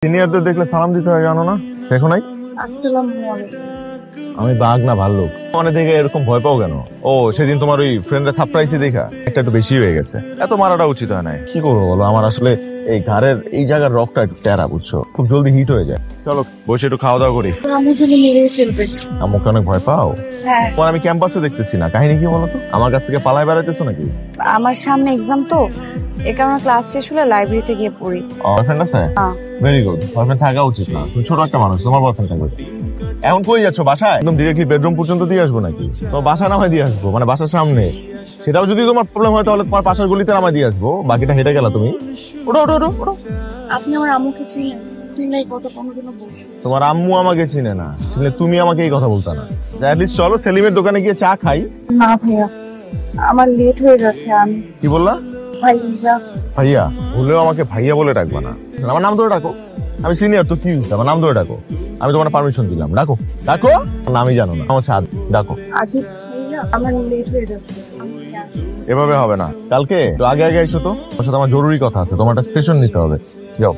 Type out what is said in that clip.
সিনিয়রদের দেখলে সালাম দিতে হয়, জানো না? দেখো নাই? আসসালামু আলাইকুম। আমি বাঘ না ভাল্লুক। মানে দেখে এরকম ভয় পাও কেন? ও সেদিন তোমার ওই ফ্রেন্ডরা থাপড়াইছে দেখা একটা একটু বেশি হয়ে গেছে। এত মারাটা উচিত হয় না। কি করবো বলো, আমার আসলে এই ঘাড়ের এই জায়গার রকটা একটু টেরা, বুঝছো? খুব জলদি হিট হয়ে যায়। চলো বসে একটু খাওয়া দাওয়া করি। আম্মু যদি মেরে ফেলবে। আম্মুকে অনেক ভয় পাও? হ্যাঁ, তোমার আমি ক্যাম্পাসে দেখতেছি না, কাহিনী কি বলো তো? আমার কাছ থেকে পালায় বেড়াইতেছো নাকি? আমার সামনে এক্সাম তো, এ কারণে ক্লাস শেষ হলে লাইব্রেরিতে গিয়ে পড়ি। বয়ফ্রেন্ড আছে? হ্যাঁ। Very good. বয়ফ্রেন্ড থাকা উচিত না, তুমি ছোট একটা মানুষ, তোমার বয়ফ্রেন্ড থাকবে। এখন কই যাচ্ছ? বাসায়? একদম ডিরেক্টলি বেডরুম পর্যন্ত দিয়ে আসবো নাকি? তোমার বাসা নামায় দিয়ে আসবো, মানে বাসার সামনে। সেটাও যদি তোমার প্রবলেম হয় তাহলে তোমার পাশের গলিতে নামায় দিয়ে আসবো, বাকিটা হেঁটে গেলা তুমি। ওঠো ওঠো ওঠো ওঠো। আপনি আমার আম্মুকে চিনেন? চিনলে কথা কোনোদিনও বলছি। তোমার আম্মু আমাকে চিনে না, চিনলে তুমি আমাকে এই কথা বলতা না। অ্যাটলিস্ট চলো সেলিমের দোকানে গিয়ে চা খাই। না ভাইয়া, আমার লেট হয়ে যাচ্ছে। আমি কি বললা? ভাইয়া। ভাইয়া ভুলেও আমাকে ভাইয়া বলে ডাকবা না, আমার নাম ধরে ডাকো। আমি সিনিয়র তো কি হইছে, আমার নাম ধরে ডাকো। আমি তোমার পারমিশন দিলাম, ডাকো ডাকো। নামই জানো না, আমার সাথে ডাকো। আগে ভাইয়া, আমার লেট হয়ে যাচ্ছে। আমি এভাবে হবে না, কালকে তো আগে আগে এসো তো, তোমার সাথে আমার জরুরি কথা আছে, তোমার একটা সেশন নিতে হবে। যাও।